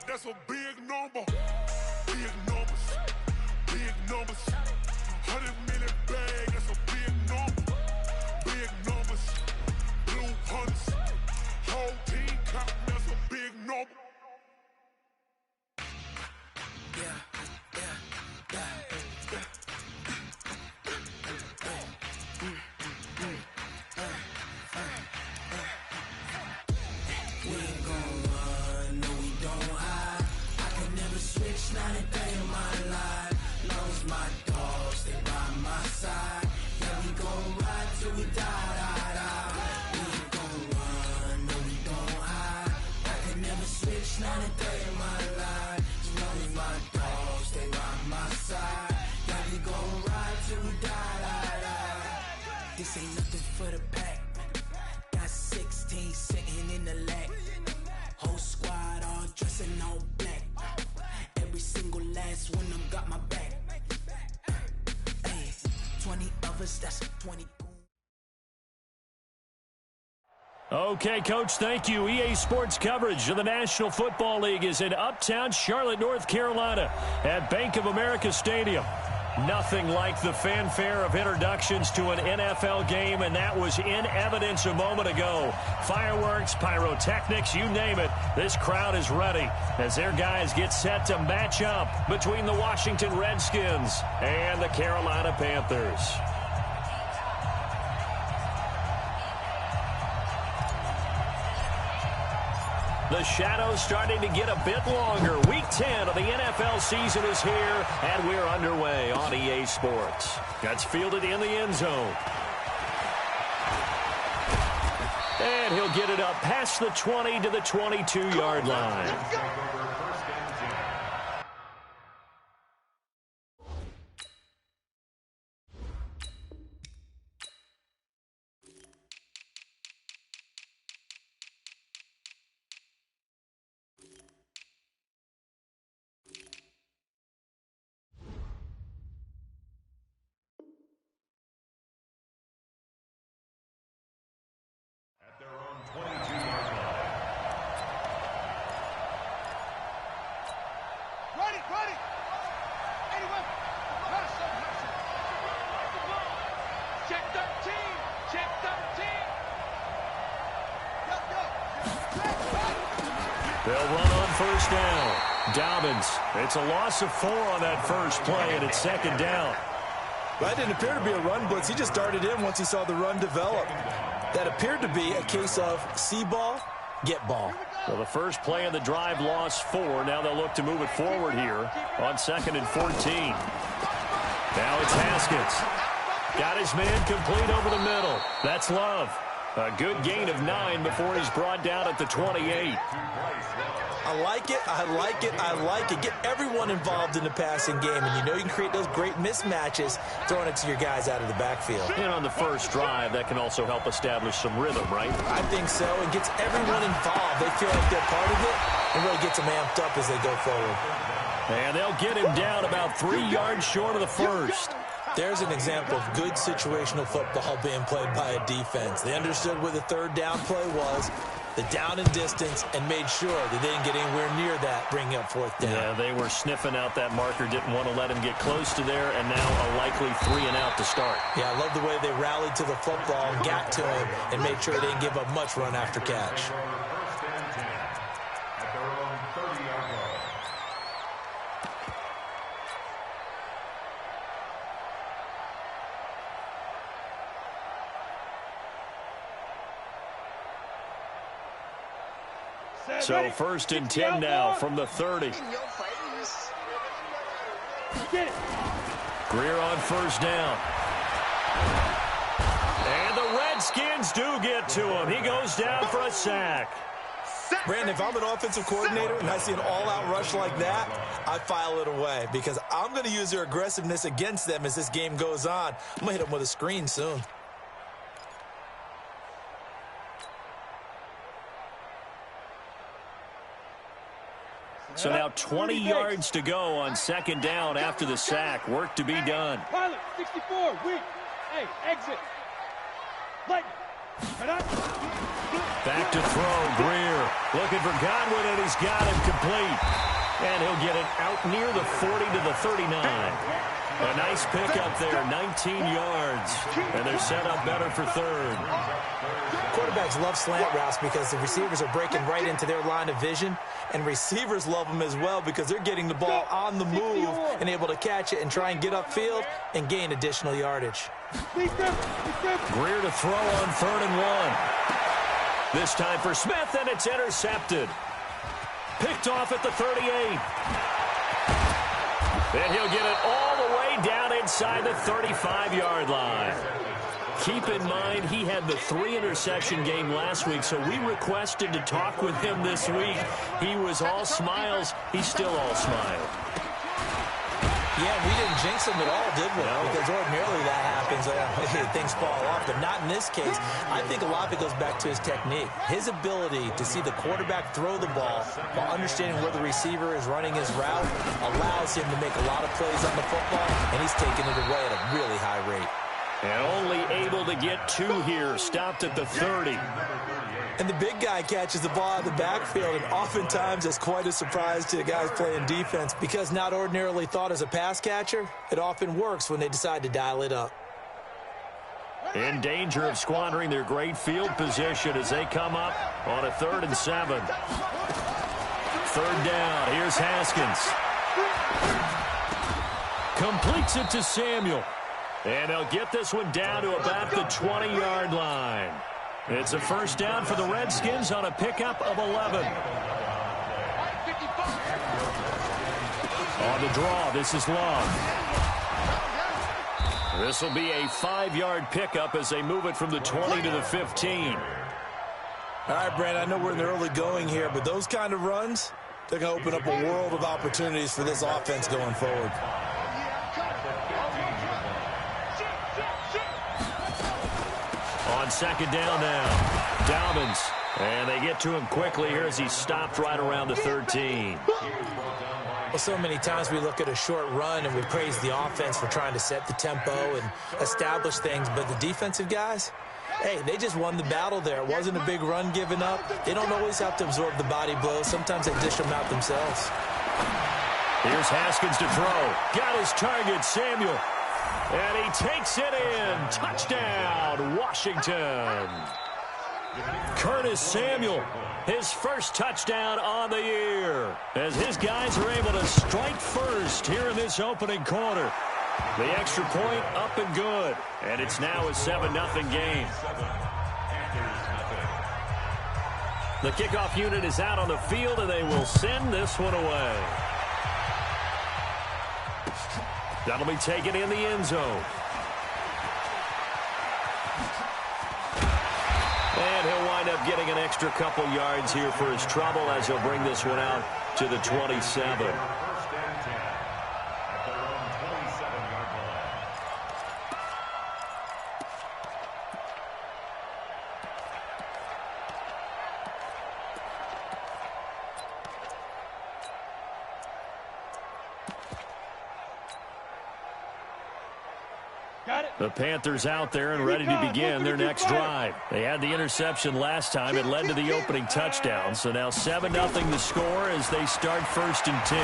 That's a big number. Big numbers. Big numbers. 100 million bag. That's a big number. Big numbers. Blue hunts. Whole team counting. That's a big number. Not a day in my life. Lost my dogs, they by my side. Yeah, we gon' ride till we die. We ain't gon' run, no, we don't hide. I can never switch, not a day in my life. Lost my dogs, they by my side. Yeah, we gon' ride till we die. This ain't nothing for the pack. Got 16 sitting in the lag. Whole squad all dressing all black. Every single last one of them got my back. Hey, 20 of us, that's 20. Okay, Coach, thank you. EA Sports coverage of the National Football League is in uptown Charlotte, North Carolina at Bank of America Stadium. Nothing like the fanfare of introductions to an NFL game, and that was in evidence a moment ago. Fireworks, pyrotechnics, you name it. This crowd is ready as their guys get set to match up between the Washington Redskins and the Carolina Panthers. The shadow's starting to get a bit longer. Week 10 of the NFL season is here, and we're underway on EA Sports. That's fielded in the end zone. And he'll get it up past the 20 to the 22-yard line. They'll run on first down. Dobbins. It's a loss of 4 on that first play, and it's second down. That didn't appear to be a run blitz. He just darted in once he saw the run develop. That appeared to be a case of see ball, get ball. Well, the first play of the drive lost 4. Now they'll look to move it forward here on 2nd and 14. Now it's Haskins. Got his man complete over the middle. That's Love. A good gain of 9 before he's brought down at the 28. I like it, I like it, I like it. Get everyone involved in the passing game, and you know you can create those great mismatches throwing it to your guys out of the backfield. And on the first drive, that can also help establish some rhythm, right? I think so. It gets everyone involved. They feel like they're part of it, and really gets them amped up as they go forward. And they'll get him down about 3 yards short of the first. There's an example of good situational football being played by a defense. They understood where the third down play was, the down and distance, and made sure they didn't get anywhere near that, bringing up fourth down. Yeah, they were sniffing out that marker, didn't want to let him get close to there, and now a likely 3 and out to start. Yeah, I love the way they rallied to the football and got to him and made sure they didn't give up much run after catch. So 1st and 10 now from the 30. Greer on first down. And the Redskins do get to him. He goes down for a sack. Brandon, if I'm an offensive coordinator and I see an all-out rush like that, I file it away because I'm going to use their aggressiveness against them as this game goes on. I'm going to hit them with a screen soon. So now 20 yards to go on 2nd down after the sack. Work to be done. Pilot, 64, weak. Hey, exit. Back to throw, Greer. Looking for Godwin, and he's got him complete. And he'll get it out near the 40 to the 39. A nice pickup there, 19 yards. And they're set up better for third. Quarterbacks love slant routes because the receivers are breaking right into their line of vision. And receivers love them as well because they're getting the ball on the move and able to catch it and try and get upfield and gain additional yardage. Greer to throw on 3rd and 1. This time for Smith, and it's intercepted. Picked off at the 38. And he'll get it all the way down inside the 35-yard line. Keep in mind, he had the 3-interception game last week, so we requested to talk with him this week. He was all smiles. He's still all smile. Yeah, we didn't jinx him at all, did we? No. Because ordinarily that happens. Things fall off, but not in this case. I think a lot of it goes back to his technique. His ability to see the quarterback throw the ball while understanding where the receiver is running his route allows him to make a lot of plays on the football, and he's taking it away at a really high rate. And only able to get 2 here. Stopped at the 30. And the big guy catches the ball out of the backfield, and oftentimes it's quite a surprise to the guys playing defense because not ordinarily thought as a pass catcher, it often works when they decide to dial it up. In danger of squandering their great field position as they come up on a 3rd and 7. 3rd down. Here's Haskins. Completes it to Samuel. And they'll get this one down to about the 20-yard line. It's a 1st down for the Redskins on a pickup of 11. On the draw, this is long. This will be a 5-yard pickup as they move it from the 20 to the 15. All right, Brandon, I know we're in the early going here, but those kind of runs, they're going to open up a world of opportunities for this offense going forward. On 2nd down now, Dobbins. And they get to him quickly here as he stopped right around the 13. Well, so many times we look at a short run and we praise the offense for trying to set the tempo and establish things, but the defensive guys, hey, they just won the battle there. It wasn't a big run given up. They don't always have to absorb the body blows. Sometimes they dish them out themselves. Here's Haskins to throw. Got his target, Samuel. And he takes it in. Touchdown, Washington. Curtis Samuel, his first touchdown on the year, as his guys are able to strike first here in this opening quarter. The extra point up and good, and it's now a 7-0 game. The kickoff unit is out on the field, and they will send this one away. That'll be taken in the end zone. And he'll wind up getting an extra couple yards here for his trouble as he'll bring this one out to the 27. The Panthers out there and ready to begin their next drive. They had the interception last time. It led to the opening touchdown. So now 7-0 the score as they start 1st and 10.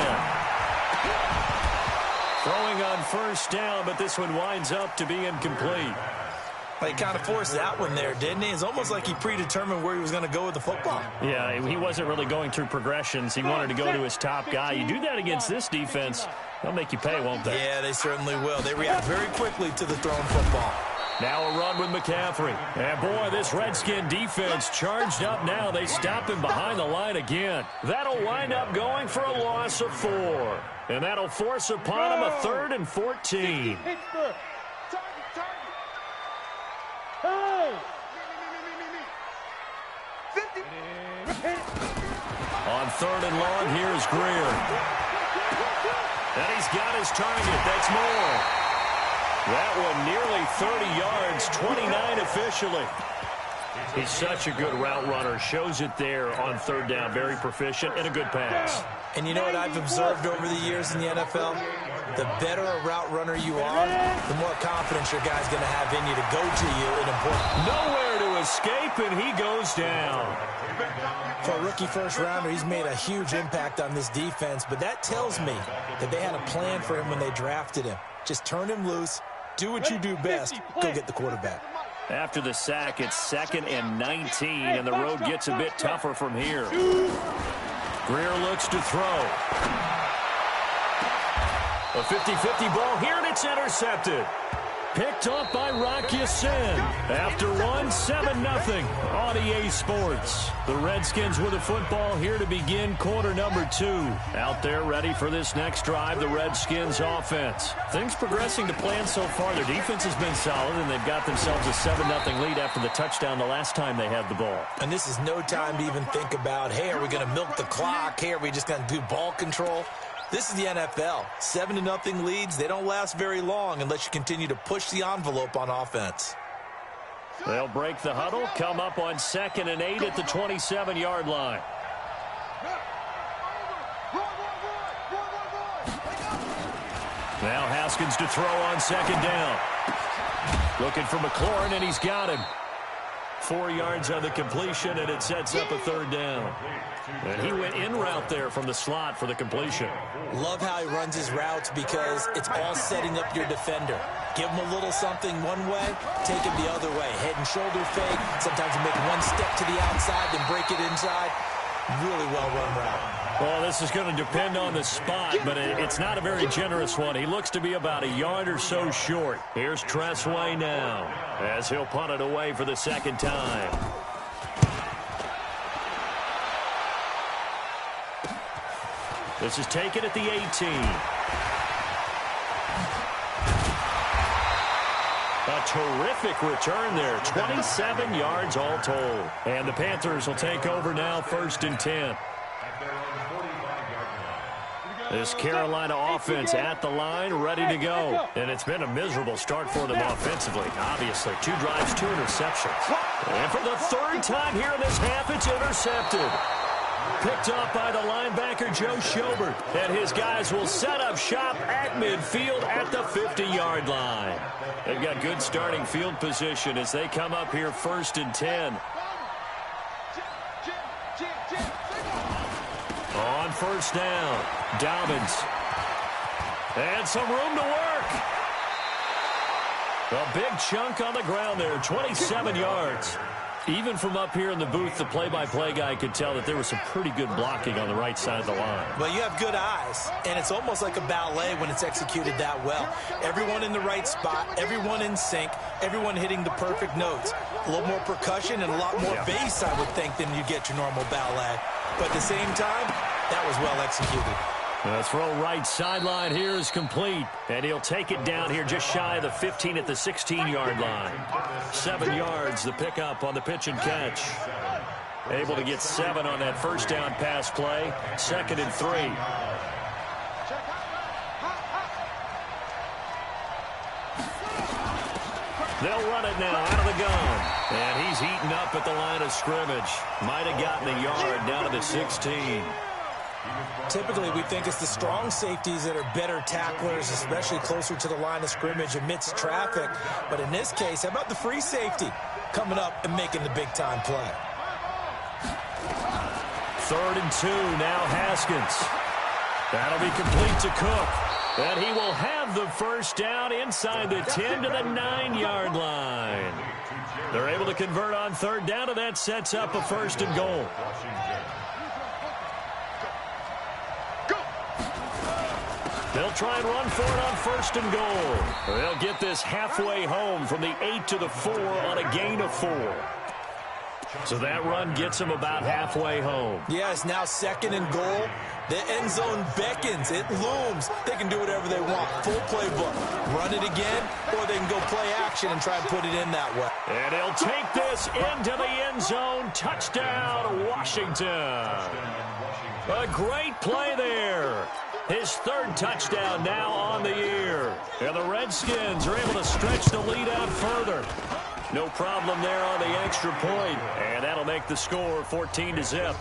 Throwing on 1st down, but this one winds up to be incomplete. Well, he kind of forced that one there, didn't he? It's almost like he predetermined where he was going to go with the football. Yeah, he wasn't really going through progressions. He wanted to go to his top guy. You do that against this defense, they'll make you pay, won't they? Yeah, they certainly will. They react very quickly to the thrown football. Now a run with McCaffrey. And boy, this Redskin defense charged up now. They stop him behind the line again. That'll wind up going for a loss of 4. And that'll force upon him a 3rd and 14. On 3rd and long, here's Greer. And he's got his target. That's more. That one nearly 30 yards, 29 officially. He's such a good route runner. Shows it there on 3rd down. Very proficient and a good pass. And you know what I've observed over the years in the NFL? The better a route runner you are, the more confidence your guy's going to have in you to go to you in important. Nowhere to escape, and he goes down. For a rookie first-rounder, he's made a huge impact on this defense, but that tells me that they had a plan for him when they drafted him. Just turn him loose, do what you do best, go get the quarterback. After the sack, it's 2nd and 19, and the road gets a bit tougher from here. Greer looks to throw. A 50-50 ball here, and it's intercepted. Picked up by Rocky Sin. After 7-0 on EA Sports. The Redskins with the football here to begin quarter number 2. Out there ready for this next drive, the Redskins offense. Things progressing to plan so far. Their defense has been solid, and they've got themselves a 7-0 lead after the touchdown the last time they had the ball. And this is no time to even think about, hey, are we going to milk the clock? Hey, are we just going to do ball control? This is the NFL. 7-0 leads, they don't last very long unless you continue to push the envelope on offense. They'll break the huddle, come up on 2nd and 8 at the 27-yard line. Now Haskins to throw on 2nd down. Looking for McLaurin, and he's got him. 4 yards on the completion, and it sets up a 3rd down. And he went in route there from the slot for the completion. Love how he runs his routes because it's all setting up your defender. Give him a little something one way, take him the other way. Head and shoulder fake. Sometimes you make one step to the outside, then break it inside. Really well-run route. Well, this is going to depend on the spot, but it's not a very generous one. He looks to be about a yard or so short. Here's Tressway now as he'll punt it away for the 2nd time. This is taken at the 18. A terrific return there. 27 yards all told. And the Panthers will take over now, 1st and 10. This Carolina offense at the line, ready to go. And it's been a miserable start for them offensively. Obviously, 2 drives, 2 interceptions. And for the 3rd time here in this half, it's intercepted. Picked up by the linebacker, Joe Schobert. And his guys will set up shop at midfield at the 50-yard line. They've got good starting field position as they come up here 1st and 10. On 1st down, Dobbins. And some room to work. A big chunk on the ground there, 27 yards. Even from up here in the booth, the play-by-play guy could tell that there was some pretty good blocking on the right side of the line. Well, you have good eyes, and it's almost like a ballet when it's executed that well. Everyone in the right spot, everyone in sync, everyone hitting the perfect notes. A little more percussion and a lot more bass, I would think, than you get your normal ballet. But at the same time, that was well executed. The throw right sideline here is complete, and he'll take it down here just shy of the 15 at the 16-yard line. 7 yards, the pickup on the pitch and catch. Able to get 7 on that 1st down pass play. 2nd and 3. They'll run it now out of the gun. And he's eaten up at the line of scrimmage. Might have gotten a yard down to the 16. Typically, we think it's the strong safeties that are better tacklers, especially closer to the line of scrimmage amidst traffic. But in this case, how about the free safety coming up and making the big-time play? 3rd and 2, now Haskins. That'll be complete to Cook. And he will have the 1st down inside the 10 to the 9-yard line. They're able to convert on 3rd down, and that sets up a 1st and goal. They'll try and run for it on 1st and goal. They'll get this halfway home from the 8 to the 4 on a gain of 4. So that run gets them about halfway home. Yes, now 2nd and goal. The end zone beckons. It looms. They can do whatever they want. Full playbook. Run it again, or they can go play action and try and put it in that way. And he'll take this into the end zone. Touchdown, Washington. A great play there. His 3rd touchdown now on the year. And the Redskins are able to stretch the lead out further. No problem there on the extra point. And that'll make the score 14-0.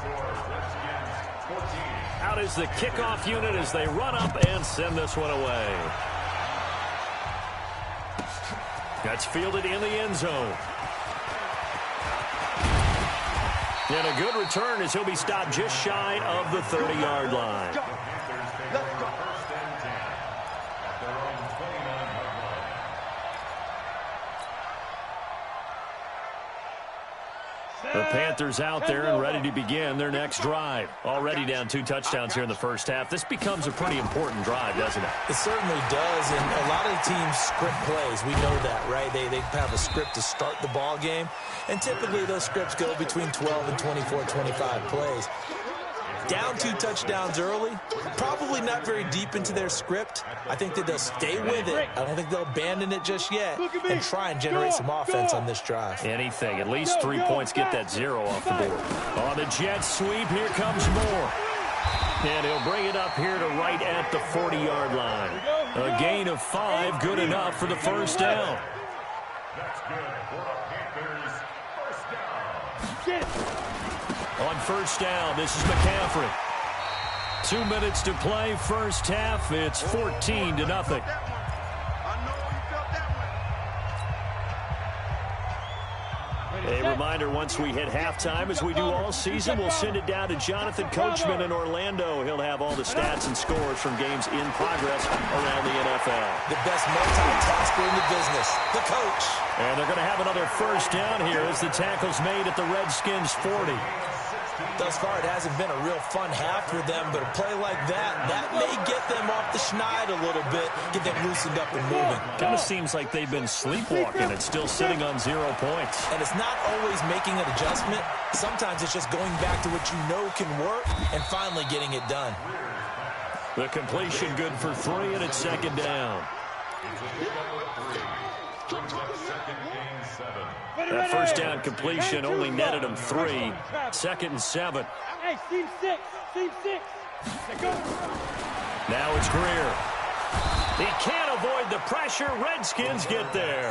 Out is the kickoff unit as they run up and send this one away. That's fielded in the end zone. And a good return as he'll be stopped just shy of the 30-yard line. The Panthers out there and ready to begin their next drive. Already down 2 touchdowns here in the first half. This becomes a pretty important drive, doesn't it? It certainly does, and a lot of the teams script plays. We know that, right? They have a script to start the ball game, and typically those scripts go between 12 and 24, 25 plays. Down 2 touchdowns early, probably not very deep into their script. I think that they'll stay with it. I don't think they'll abandon it just yet and try and generate some offense on this drive. Anything. At least 3 points, get that 0 off the board. On the jet sweep, here comes Moore. And he'll bring it up here to right at the 40-yard line. A gain of 5, good enough for the first down. That's good for the Panthers. First down. On first down, this is McCaffrey. 2 minutes to play, first half. It's 14-0. A reminder, once we hit halftime, as we do all season, we'll send it down to Jonathan Coachman in Orlando. He'll have all the stats and scores from games in progress around the NFL. The best multitasker in the business, the coach. And they're going to have another first down here as the tackle's made at the Redskins' 40. Thus far, it hasn't been a real fun half for them, but a play like that may get them off the schneid a little bit, get them loosened up and moving. Kind of seems like they've been sleepwalking. It's still sitting on 0 points. And it's not always making an adjustment. Sometimes it's just going back to what you know can work and finally getting it done. The completion good for 3, and it's second down. That first down completion only netted him 3. Second and 7. Hey, team 6. Now it's Greer. He can't avoid the pressure. Redskins get there.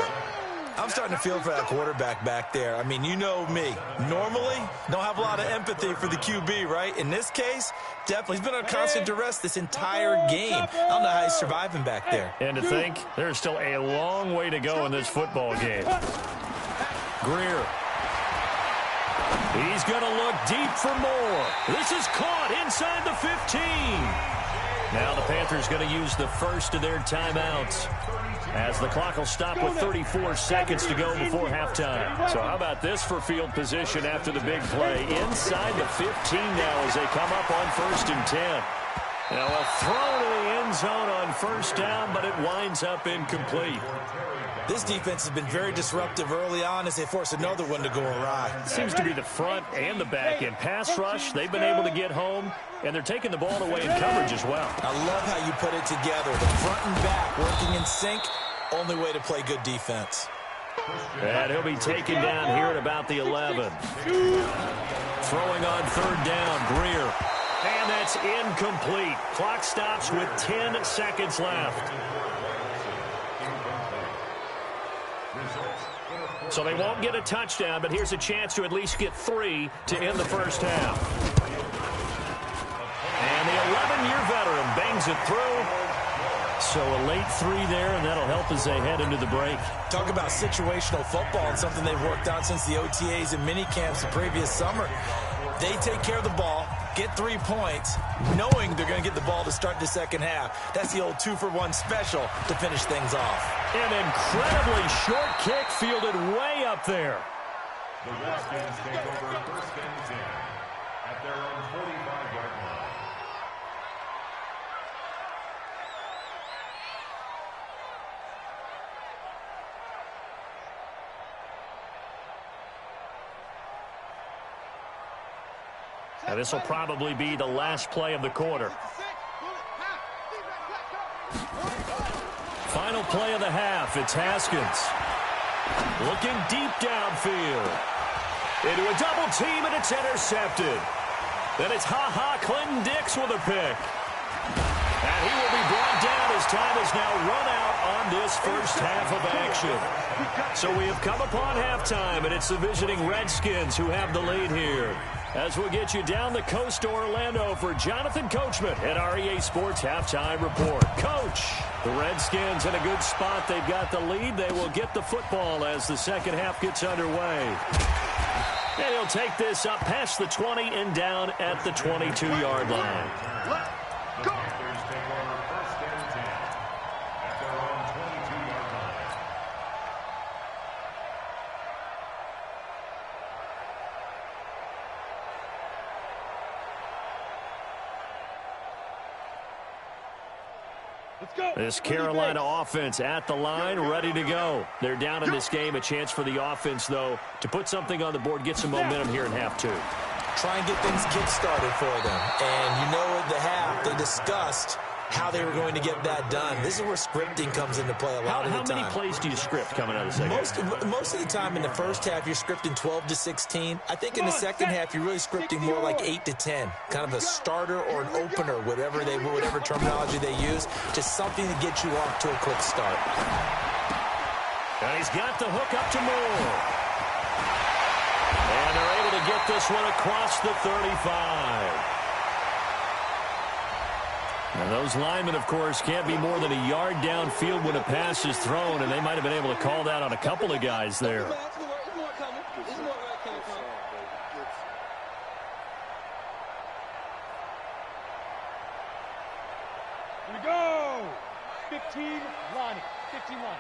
I'm starting to feel for that quarterback back there. I mean, you know me. Normally, don't have a lot of empathy for the QB, right? In this case, definitely. He's been on constant duress this entire game. I don't know how he's surviving back there. And to think, there's still a long way to go in this football game. Greer. He's going to look deep for more. This is caught inside the 15. Now the Panthers going to use the first of their timeouts, as the clock will stop with 34 seconds to go before halftime. So how about this for field position after the big play? Inside the 15 now as they come up on 1st and 10. Now a throw to the end zone on first down, but it winds up incomplete. This defense has been very disruptive early on as they force another one to go awry. Seems to be the front and the back end. Pass rush, they've been able to get home, and they're taking the ball away in coverage as well. I love how you put it together. The front and back working in sync, only way to play good defense. And he'll be taken down here at about the 11. Throwing on third down, Greer. And that's incomplete. Clock stops with 10 seconds left. So they won't get a touchdown, but here's a chance to at least get 3 to end the first half. And the 11-year veteran bangs it through. So a late 3 there, and that'll help as they head into the break. Talk about situational football and something they've worked on since the OTAs and mini camps the previous summer. They take care of the ball, get 3 points, knowing they're going to get the ball to start the second half. That's the old 2-for-1 special to finish things off. An incredibly short kick fielded way up there. The Redskins take over 1st and 10 at their own 45-yard line. Now this will probably be the last play of the quarter. Final play of the half. It's Haskins. Looking deep downfield. Into a double team, and it's intercepted. Then it's Clinton Dix with a pick. And he will be brought down as time has now run out on this first half of action. So we have come upon halftime, and it's the visiting Redskins who have the lead here. As we'll get you down the coast to Orlando for Jonathan Coachman at our EA Sports Halftime Report. Coach, the Redskins in a good spot. They've got the lead. They will get the football as the second half gets underway. And he'll take this up past the 20 and down at the 22-yard line. Let's go. This Carolina offense at the line, ready to go. They're down in this game. A chance for the offense, though, to put something on the board, get some momentum here in half two. Try and get things kick-started for them. And you know at the half, they discussed how they were going to get that done. This is where scripting comes into play a lot of the time. How many plays do you script coming out of the second half? Most of the time in the first half, you're scripting 12 to 16. I think in the second half, you're really scripting more like 8 to 10. Kind of a starter or an opener, whatever terminology they use. Just something to get you off to a quick start. And he's got the hook up to Moore. And they're able to get this one across the 35. And those linemen, of course, can't be more than a yard downfield when a pass is thrown, and they might have been able to call that on a couple of guys there. Here we go. 15 line. 15 line.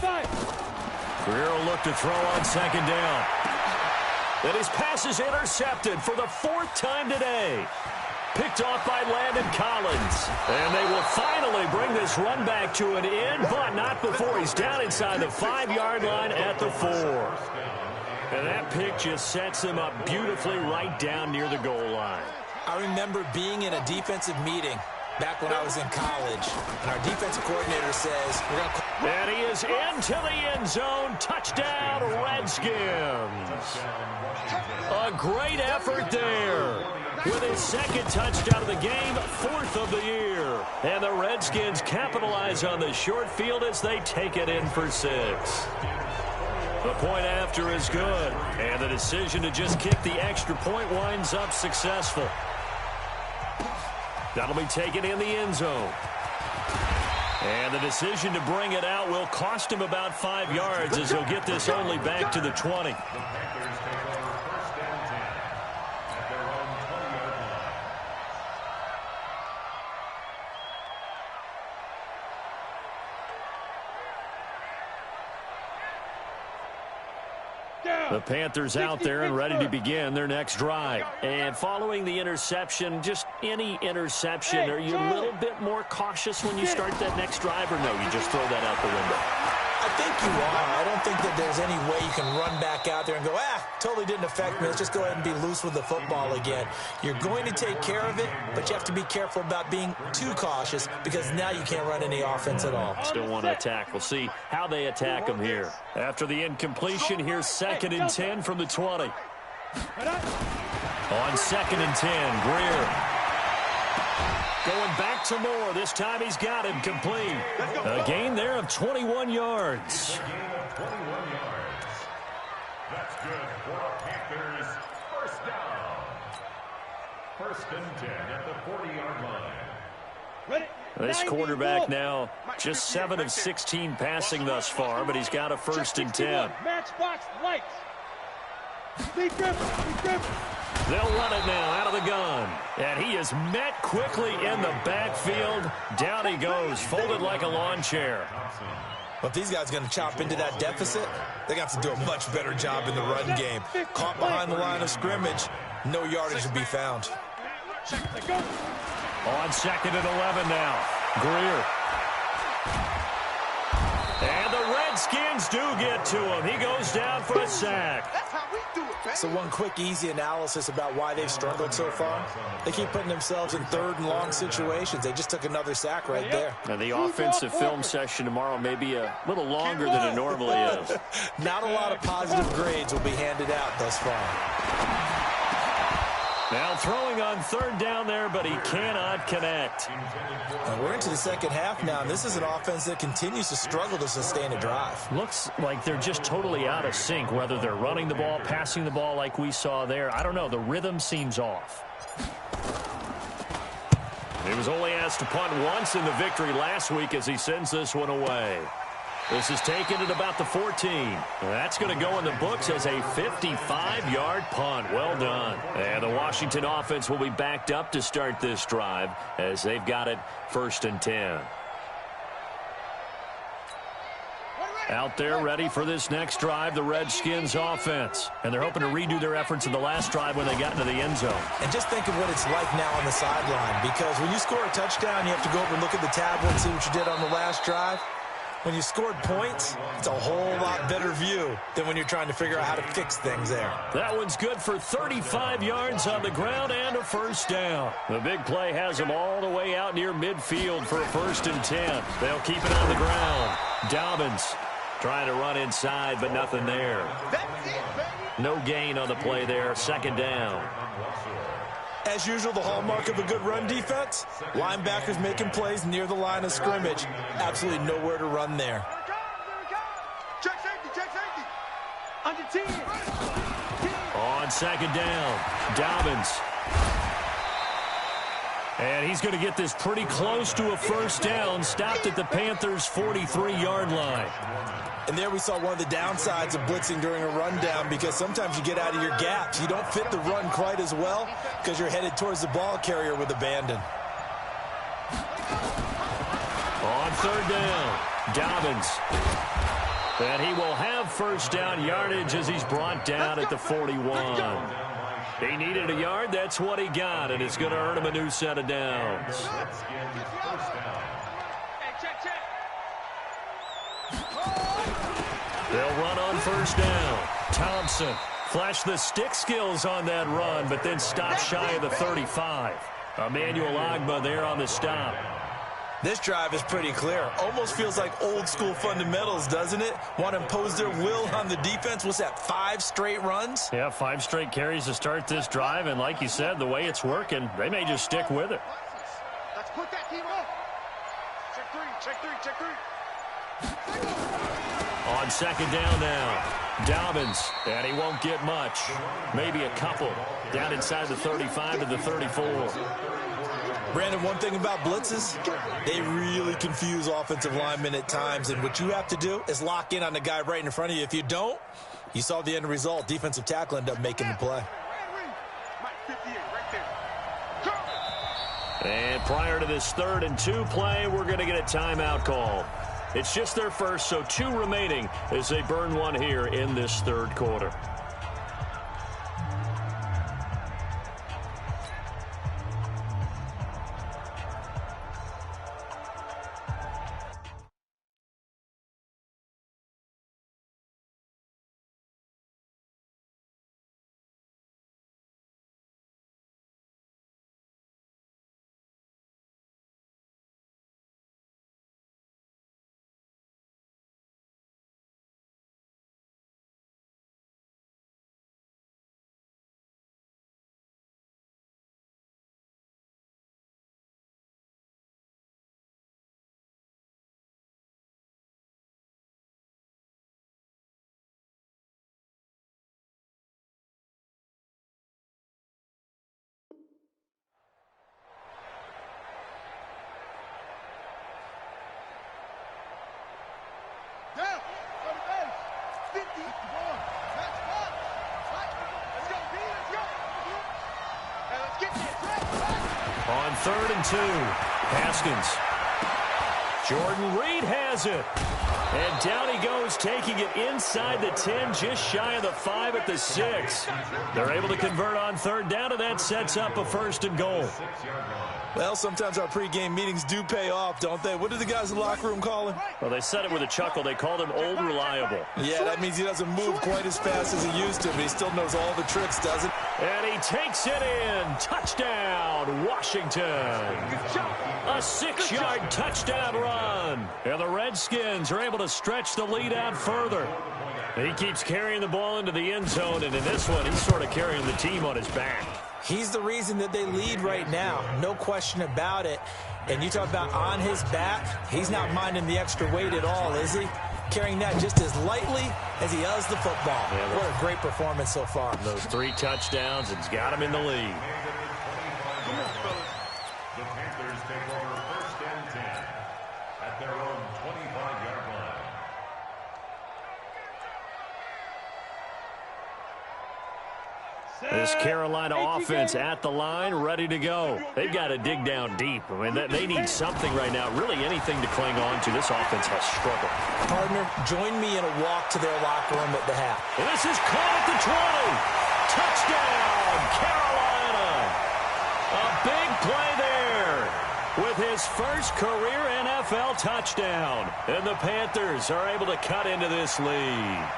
5. Guerrero looked to throw on second down. And his pass is intercepted for the 4th time today. Picked off by Landon Collins. And they will finally bring this run back to an end, but not before he's down inside the 5-yard line at the 4. And that pick just sets him up beautifully right down near the goal line. I remember being in a defensive meeting back when I was in college, and our defensive coordinator says, we're going to... And he is into the end zone. Touchdown, Redskins. A great effort there. With his second touchdown of the game, 4th of the year. And the Redskins capitalize on the short field as they take it in for 6. The point after is good. And the decision to just kick the extra point winds up successful. That'll be taken in the end zone. And the decision to bring it out will cost him about 5 yards as he'll get this only back to the 20. The Panthers out there and ready to begin their next drive. And following the interception, just any interception, are you a little bit more cautious when you start that next drive, or no, you just throw that out the window? I think you are. I don't think that there's any way you can run back out there and go, totally didn't affect me. Let's just go ahead and be loose with the football again. You're going to take care of it, but you have to be careful about being too cautious because now you can't run any offense at all. Still want to attack. We'll see how they attack them here. After the incompletion, here's 2nd and 10 from the 20. On 2nd and 10, Greer. Going back to Moore. This time he's got him complete. A gain there of 21 yards. That's good for our Panthers. First down. 1st and 10 at the 40-yard line. This quarterback now just 7 of 16 passing thus far, but he's got a 1st and 10. Matchbox lights. They'll run it now out of the gun. And he is met quickly in the backfield. Down he goes, folded like a lawn chair. Well, if these guys are going to chop into that deficit, they got to do a much better job in the run game. Caught behind the line of scrimmage, no yardage to be found. On 2nd and 11 now, Greer. And the Redskins do get to him. He goes down for a sack. So one quick, easy analysis about why they've struggled so far. They keep putting themselves in 3rd and long situations. They just took another sack right there. And the offensive film session tomorrow may be a little longer than it normally is. Not a lot of positive grades will be handed out thus far. Now throwing on 3rd down there, but he cannot connect. And we're into the second half now, and this is an offense that continues to struggle to sustain a drive. Looks like they're just totally out of sync, whether they're running the ball, passing the ball like we saw there. I don't know. The rhythm seems off. He was only asked to punt once in the victory last week as he sends this one away. This is taken at about the 14. That's going to go in the books as a 55-yard punt. Well done. And the Washington offense will be backed up to start this drive as they've got it 1st and 10. Out there ready for this next drive, the Redskins offense. And they're hoping to redo their efforts in the last drive when they got into the end zone. And just think of what it's like now on the sideline, because when you score a touchdown, you have to go over and look at the tablet and see what you did on the last drive. When you scored points, it's a whole lot better view than when you're trying to figure out how to fix things there. That one's good for 35 yards on the ground and a 1st down. The big play has them all the way out near midfield for a 1st and 10. They'll keep it on the ground. Dobbins trying to run inside, but nothing there. No gain on the play there. 2nd down. As usual, the hallmark of a good run defense, linebackers making plays near the line of scrimmage. Absolutely nowhere to run there. Check safety. Under 10. On 2nd down, Dobbins. And he's going to get this pretty close to a 1st down, stopped at the Panthers' 43-yard line. And there we saw one of the downsides of blitzing during a rundown, because sometimes you get out of your gaps. You don't fit the run quite as well because you're headed towards the ball carrier with abandon. On 3rd down, Dobbins. And he will have 1st down yardage as he's brought down at the 41. He needed a yard. That's what he got, and it's going to earn him a new set of downs. They'll run on 1st down. Thompson flashed the stick skills on that run, but then stopped shy of the 35. Emmanuel Ogbah there on the stop. This drive is pretty clear. Almost feels like old school fundamentals, doesn't it? Want to impose their will on the defense. What's that, 5 straight runs? Yeah, 5 straight carries to start this drive, and like you said, the way it's working, they may just stick with it. Let's put that team up. Check three. On 2nd down now, Dobbins, and he won't get much. Maybe a couple. Down inside the 35 to the 34. Brandon, one thing about blitzes, they really confuse offensive linemen at times, and what you have to do is lock in on the guy right in front of you. If you don't, you saw the end result. Defensive tackle ended up making the play. And prior to this 3rd and 2 play, we're going to get a timeout call. It's just their first, so 2 remaining as they burn one here in this 3rd quarter. Down. Go to base. 50. Come on. Match box. Let's go, B. Let's go. Hey, let's get this. On 3rd and 2, Haskins. Jordan Reed has it. And down he goes, taking it inside the 10, just shy of the 5 at the 6. They're able to convert on 3rd down, and that sets up a 1st and goal. Well, sometimes our pregame meetings do pay off, don't they? What do the guys in the locker room call him? Well, they said it with a chuckle. They called him Old Reliable. Yeah, that means he doesn't move quite as fast as he used to, but he still knows all the tricks, doesn't he? And he takes it in. Touchdown, Washington. A 6-yard touchdown run. And the Redskins are able to stretch the lead out further. He keeps carrying the ball into the end zone, and in this one, he's sort of carrying the team on his back. He's the reason that they lead right now. No question about it. And you talk about on his back, he's not minding the extra weight at all, is he? Carrying that just as lightly as he does the football. Yeah, what a great performance so far. Those 3 touchdowns, it's got him in the lead. The Panthers take over 1st and 10 at their own 25-yard line. This Carolina offense at the line, ready to go. They've got to dig down deep. I mean, they need something right now, really anything to cling on to. This offense has struggled. Partner, join me in a walk to their locker room at the half. And this is caught at the 20. Touchdown, Carolina. A big play there with his first career NFL touchdown. And the Panthers are able to cut into this lead.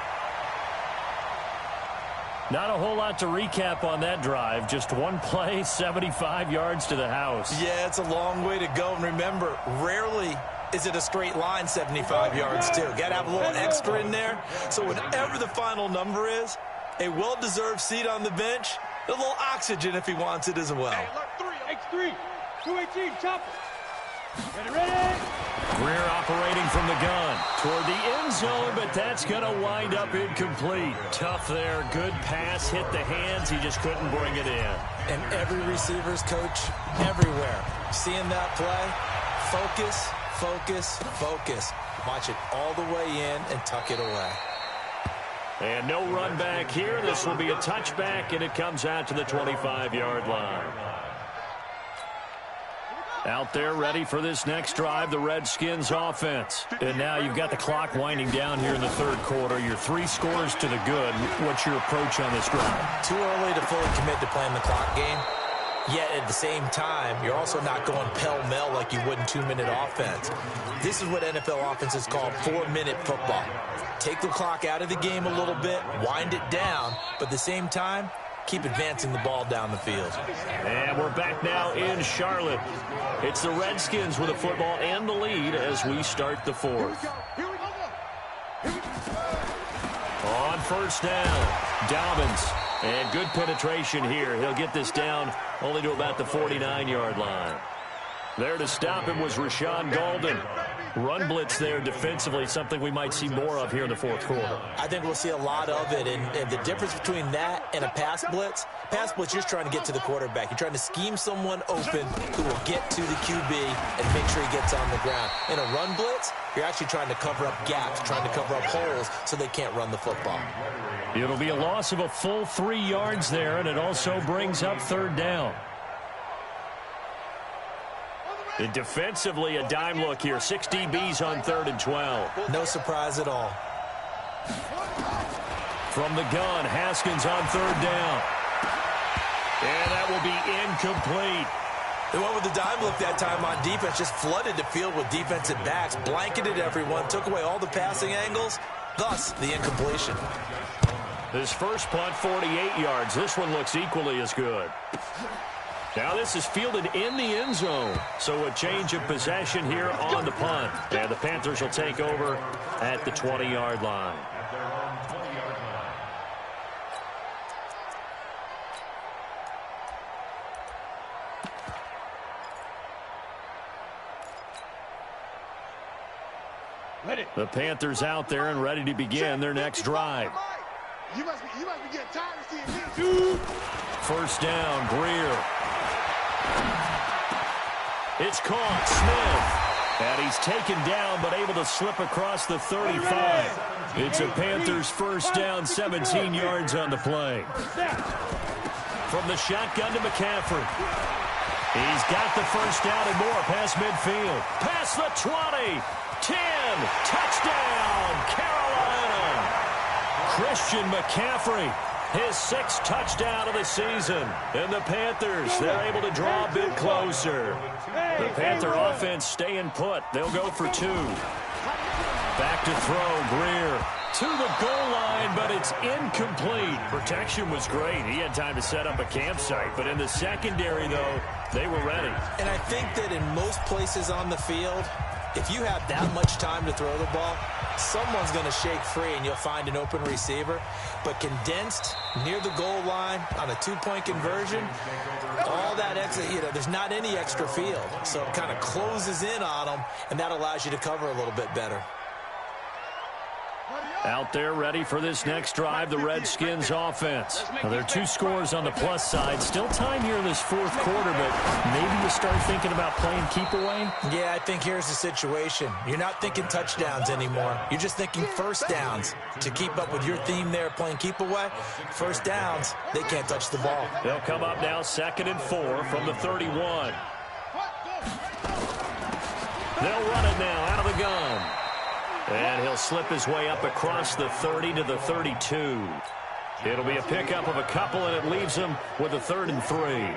Not a whole lot to recap on that drive. Just one play, 75 yards to the house. Yeah, it's a long way to go. And remember, rarely is it a straight line 75 yards, too. Got to have a little extra in there. So whatever the final number is, a well-deserved seat on the bench, a little oxygen if he wants it as well. Hey, look, X3, 218, chopper. Ready? Greer operating from the gun toward the end zone, but that's going to wind up incomplete. Tough there. Good pass. Hit the hands. He just couldn't bring it in. And every receiver's coach everywhere. Seeing that play, focus, focus, focus. Watch it all the way in and tuck it away. And no run back here. This will be a touchback, and it comes out to the 25-yard line. Out there ready for this next drive, the Redskins offense. And now you've got the clock winding down here in the third quarter. Your 3 scores to the good. What's your approach on this drive? Too early to fully commit to playing the clock game. Yet at the same time, you're also not going pell-mell like you would in 2-minute offense. This is what NFL offenses call 4-minute football. Take the clock out of the game a little bit, wind it down, but at the same time, keep advancing the ball down the field. And we're back now in Charlotte. It's the Redskins with the football and the lead as we start the fourth. On first down, Dobbins. And good penetration here. He'll get this down only to about the 49-yard line. There to stop him was Rashawn Golden. Run blitz there defensively, something we might see more of here in the fourth quarter. I think we'll see a lot of it, and the difference between that and a pass blitz, you're just trying to get to the quarterback. You're trying to scheme someone open who will get to the QB and make sure he gets on the ground. In a run blitz, you're actually trying to cover up gaps, trying to cover up holes so they can't run the football. It'll be a loss of a full 3 yards there, and it also brings up third down. And defensively, a dime look here. 6 DBs on 3rd and 12. No surprise at all. From the gun, Haskins on 3rd down. And that will be incomplete. They went with the dime look that time on defense, just flooded the field with defensive backs, blanketed everyone, took away all the passing angles, thus the incompletion. His first punt, 48 yards. This one looks equally as good. Now this is fielded in the end zone. So a change of possession here on the punt. And the Panthers will take over at the 20-yard line. The Panthers out there and ready to begin their next drive. You must be getting tired of seeing me, dude. First down, Greer. It's caught, Smith. And he's taken down but able to slip across the 35. It's a Panthers first down, 17 yards on the play. From the shotgun to McCaffrey. He's got the first down and more past midfield. Past the 20. 10. Touchdown, Carolina. Christian McCaffrey, his 6th touchdown of the season. And the Panthers, they're able to draw a bit closer. The Panther offense staying put. They'll go for 2. Back to throw, Greer. To the goal line, but it's incomplete. Protection was great. He had time to set up a campsite. But in the secondary, though, they were ready. And I think that in most places on the field, if you have that much time to throw the ball, someone's going to shake free and you'll find an open receiver. But condensed near the goal line on a 2-point conversion, all that extra, there's not any extra field. So it kind of closes in on them, and that allows you to cover a little bit better. Out there ready for this next drive, the Redskins offense. Now, there are 2 scores on the plus side. Still time here in this fourth quarter, but maybe you start thinking about playing keep away? Yeah, I think here's the situation. You're not thinking touchdowns anymore. You're just thinking first downs. To keep up with your theme there, playing keep away, first downs, they can't touch the ball. They'll come up now 2nd and 4 from the 31. They'll run it now out of the gun. And he'll slip his way up across the 30 to the 32. It'll be a pickup of a couple, and it leaves him with a 3rd and 3.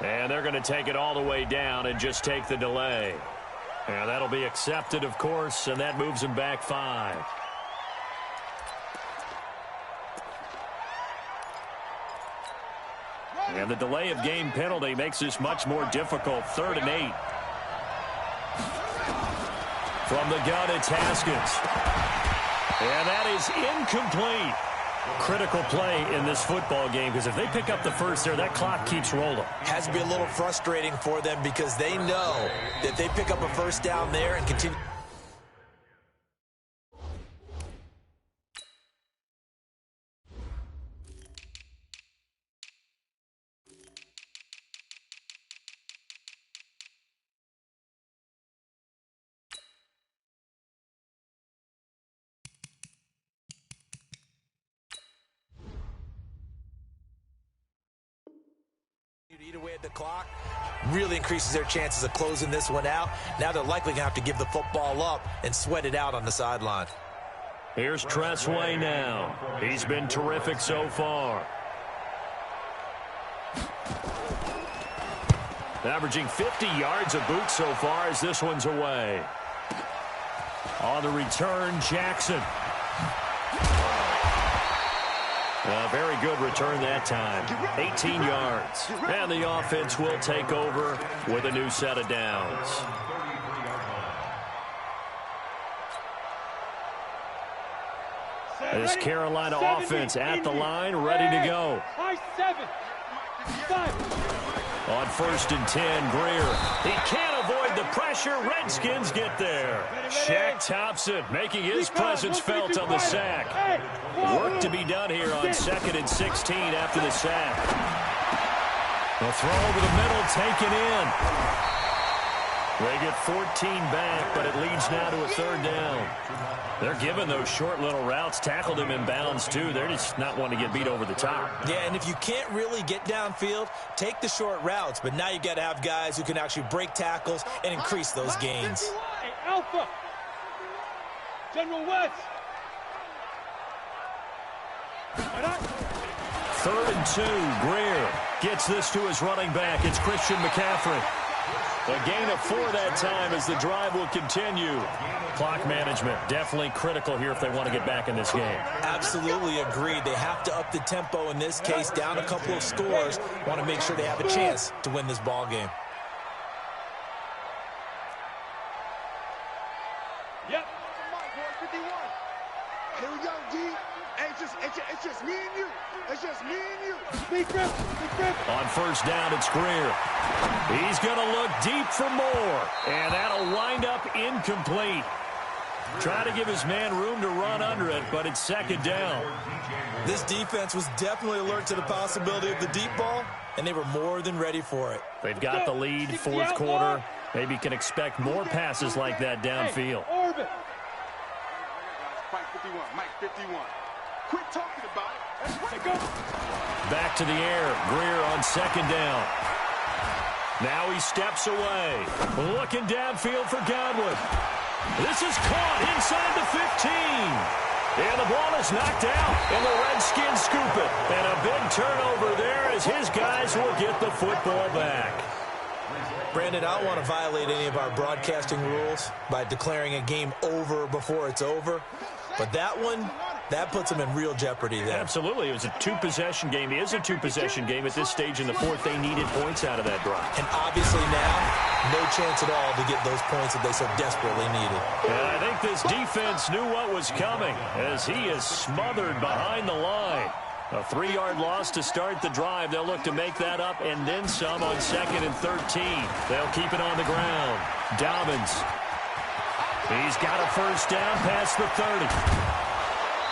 And they're going to take it all the way down and just take the delay. And that'll be accepted, of course, and that moves him back 5. And the delay of game penalty makes this much more difficult. 3rd and 8. From the gun, it's Haskins. And that is incomplete. Critical play in this football game, because if they pick up the first there, that clock keeps rolling. Has to be a little frustrating for them because they know that they pick up a first down there and continue. Eat away at the clock, really increases their chances of closing this one out. Now they're likely going to have to give the football up and sweat it out on the sideline. Here's Tressway now. He's been terrific so far. Averaging 50 yards a boot so far as this one's away. On the return, Jackson. A very good return that time. 18 yards. And the offense will take over with a new set of downs. This Carolina offense at the line, ready to go. On 1st and 10, Greer. He can't avoid the pressure. Redskins get there. Shaq Thompson making his presence felt on the sack. Work to be done here on 2nd and 16 after the sack. The throw over the middle, taken in. They get 14 back, but it leads now to a 3rd down. They're giving those short little routes. Tackled him in bounds, too. They're just not wanting to get beat over the top. Yeah, and if you can't really get downfield, take the short routes. But now you've got to have guys who can actually break tackles and increase those gains. Hey, Alpha. General West. 3rd and 2, Greer gets this to his running back. It's Christian McCaffrey. A gain of 4 that time as the drive will continue. Clock management definitely critical here if they want to get back in this game. Absolutely agreed. They have to up the tempo in this case, down a couple of scores. Want to make sure they have a chance to win this ball game. Yep. Here we go, D. It's just me and you. It's just me and you. Big grip. On 1st down, it's Greer. He's going to look deep for more. And that'll wind up incomplete. Try to give his man room to run under it, but it's 2nd down. This defense was definitely alert to the possibility of the deep ball, and they were more than ready for it. They've got the lead, 4th quarter. Maybe can expect more passes like that downfield. Orbit. Mike 51. Mike 51. Quit talking about it. Go. Back to the air. Greer on 2nd down. Now he steps away. Looking downfield for Godwin. This is caught inside the 15. And the ball is knocked out, and the Redskins scoop it. And a big turnover there as his guys will get the football back. Brandon, I don't want to violate any of our broadcasting rules by declaring a game over before it's over, but that one, that puts them in real jeopardy there. Absolutely. It was a two-possession game. It is a two-possession game at this stage in the fourth. They needed points out of that drive. And obviously now, no chance at all to get those points that they so desperately needed. And I think this defense knew what was coming as he is smothered behind the line. A 3-yard loss to start the drive. They'll look to make that up and then some on 2nd and 13. They'll keep it on the ground. Dobbins. He's got a first down past the 30.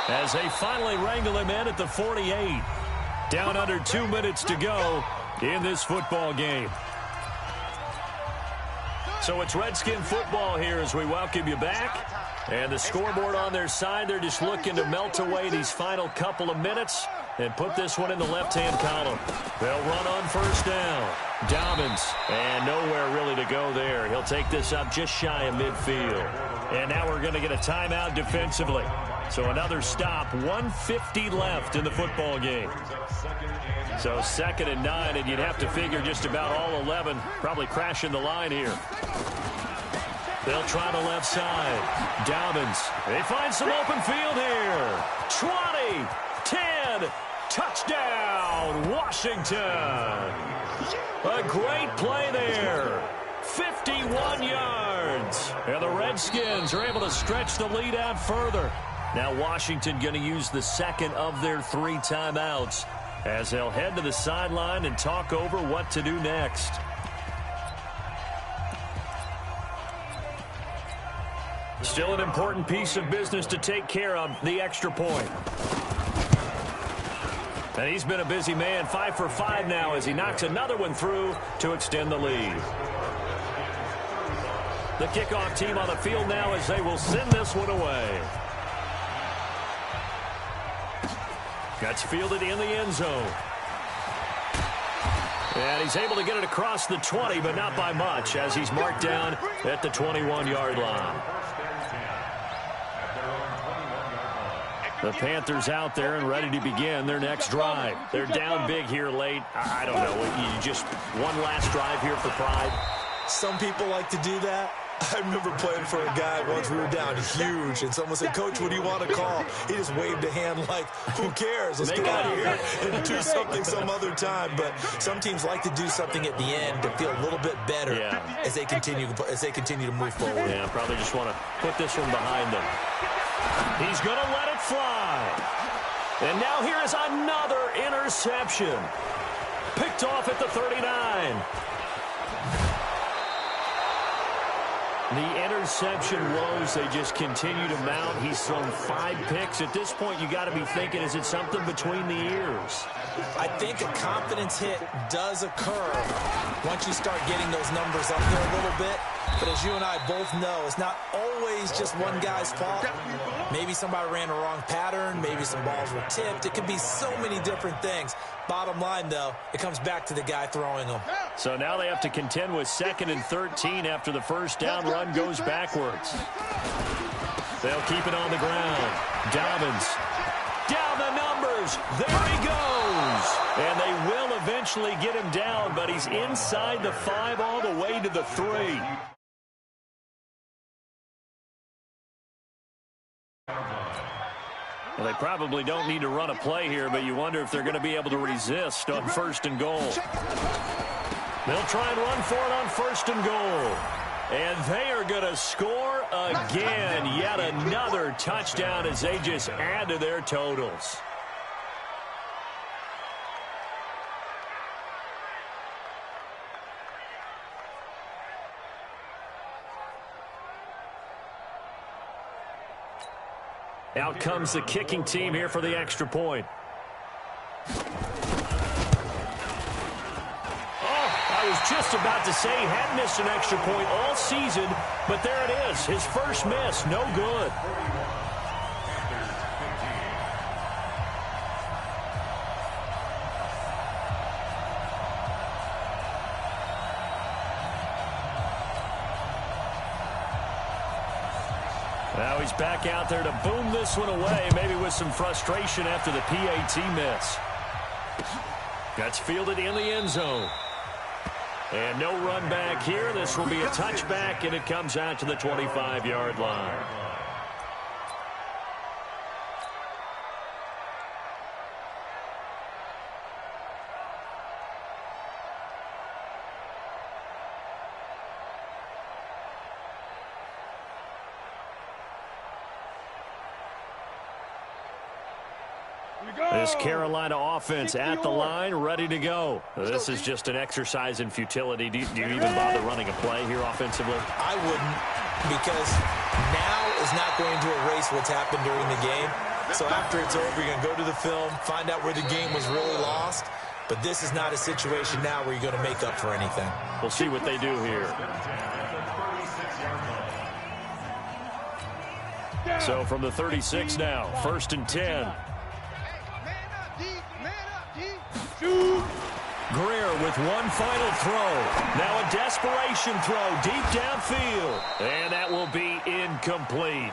As they finally wrangle him in at the 48. Down under 2 minutes to go in this football game. So it's Redskin football here as we welcome you back. And the scoreboard on their side, they're just looking to melt away these final couple of minutes and put this one in the left-hand column. They'll run on first down. Dobbins, and nowhere really to go there. He'll take this up just shy of midfield. And now we're going to get a timeout defensively. So another stop, 1:50 left in the football game. So 2nd and 9, and you'd have to figure just about all 11 probably crashing the line here. They'll try the left side. Dobbins. They find some open field here. 20, 10, touchdown, Washington. A great play there. 51 yards. And the Redskins are able to stretch the lead out further. Now Washington going to use the second of their 3 timeouts as they'll head to the sideline and talk over what to do next. Still an important piece of business to take care of, the extra point. And he's been a busy man, 5 for 5 now as he knocks another one through to extend the lead. The kickoff team on the field now as they will send this one away. That's fielded in the end zone. And he's able to get it across the 20, but not by much as he's marked down at the 21-yard line. The Panthers out there and ready to begin their next drive. They're down big here late. I don't know. You just one last drive here for pride. Some people like to do that. I remember playing for a guy once we were down huge, and someone said, "Coach, what do you want to call?" He just waved a hand like, who cares? Let's get out of here and do something some other time. But some teams like to do something at the end to feel a little bit better as they continue to move forward. Yeah, probably just want to put this one behind them. He's going to let it fly. And now here is another interception. Picked off at the 39. The interception woes, they just continue to mount. He's thrown 5 picks. At this point, you got to be thinking, is it something between the ears? I think a confidence hit does occur once you start getting those numbers up there a little bit. But as you and I both know, it's not always just one guy's fault. Maybe somebody ran a wrong pattern. Maybe some balls were tipped. It could be so many different things. Bottom line, though, it comes back to the guy throwing them. So now they have to contend with 2nd and 13 after the first down run goes backwards. They'll keep it on the ground. Dobbins. Down the numbers. There he goes. And they will eventually get him down, but he's inside the 5 all the way to the 3. Well, they probably don't need to run a play here, but you wonder if they're going to be able to resist on 1st and goal. They'll try and run for it on 1st and goal. And they are going to score again. Yet another touchdown as they just add to their totals. Out comes the kicking team here for the extra point. I was just about to say he hadn't missed an extra point all season, but there it is. His first miss, no good. Now he's back out there to boom this one away, maybe with some frustration after the PAT miss. That's fielded in the end zone. And no run back here. This will be a touchback, and it comes out to the 25-yard line. This Carolina offense at the line, ready to go. This is just an exercise in futility. Do you even bother running a play here offensively? I wouldn't, because now is not going to erase what's happened during the game. So after it's over, you're going to go to the film, find out where the game was really lost. But this is not a situation now where you're going to make up for anything. We'll see what they do here. So from the 36 now, 1st and 10. Greer with one final throw. Now a desperation throw deep downfield. And that will be incomplete.